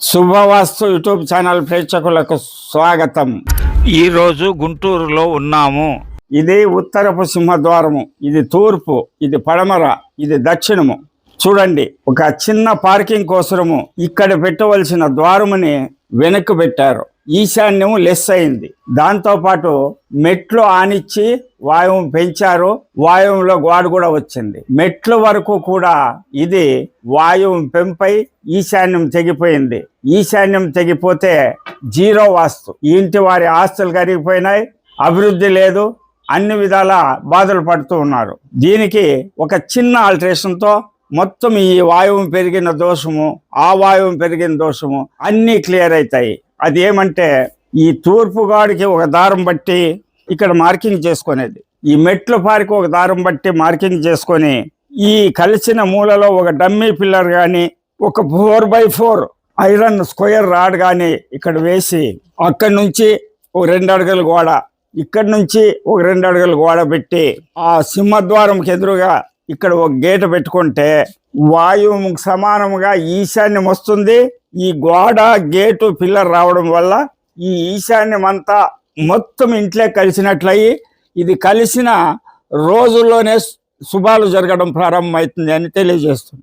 శుభవాస్తు YouTube channel ప్రేక్షకులకు స్వాగతం. ఈరోజు గుంటూరులో ఉన్నాము. ఇది ఉత్తరపు సింహద్వారము, ఇది తూర్పు, ఇది పడమర, ఇది దక్షిణము. చూడండి, ఒక చిన్న పార్కింగ్ కోసము ఇక్కడ పెట్టవలసిన ద్వారముని వెనక్కి పెట్టారు. ఈశాన్యం లెస్ అయింది. దాంతో పాటు మెట్లు ఆనిచ్చి వాయువు పెంచారు. వాయువులో గోడ కూడా వచ్చింది. మెట్ల వరకు కూడా ఇది వాయువు పెంపై ఈశాన్యం తెగిపోయింది. ఈశాన్యం తెగిపోతే జీరో వాస్తు. ఈ ఇంటి వారి ఆస్తులు కరిగిపోయినాయి, అభివృద్ధి లేదు, అన్ని విధాల బాధలు పడుతూ ఉన్నారు. దీనికి ఒక చిన్న ఆల్టరేషన్తో మొత్తం ఈ వాయువు పెరిగిన దోషము, ఆ వాయువు పెరిగిన దోషము అన్నీ క్లియర్ అవుతాయి. అది ఏమంటే, ఈ తూర్పు గాడికి ఒక దారం బట్టి ఇక్కడ మార్కింగ్ చేసుకునేది, ఈ మెట్ల పారికి ఒక దారం బట్టి మార్కింగ్ చేసుకొని, ఈ కలిసిన మూలలో ఒక డమ్మీ పిల్లర్ కానీ, ఒక 4x4 ఐరన్ స్క్వేర్ రాడ్ కానీ ఇక్కడ వేసి, అక్కడి నుంచి ఒక 2 అడుగుల గోడ, ఇక్కడి నుంచి ఒక 2 అడుగుల గోడ పెట్టి, ఆ సింహద్వారంకి ఎదురుగా ఇక్కడ ఒక గేట్ పెట్టుకుంటే వాయువు సమానముగా ఈశాన్యం వస్తుంది. ఈ గోడ గేటు పిల్లర్ రావడం వల్ల ఈ ఈశాన్యం అంతా మొత్తం ఇంట్లో కలిసినట్లయి, ఇది కలిసిన రోజుల్లోనే శుభాలు జరగడం ప్రారంభమవుతుంది అని తెలియజేస్తుంది.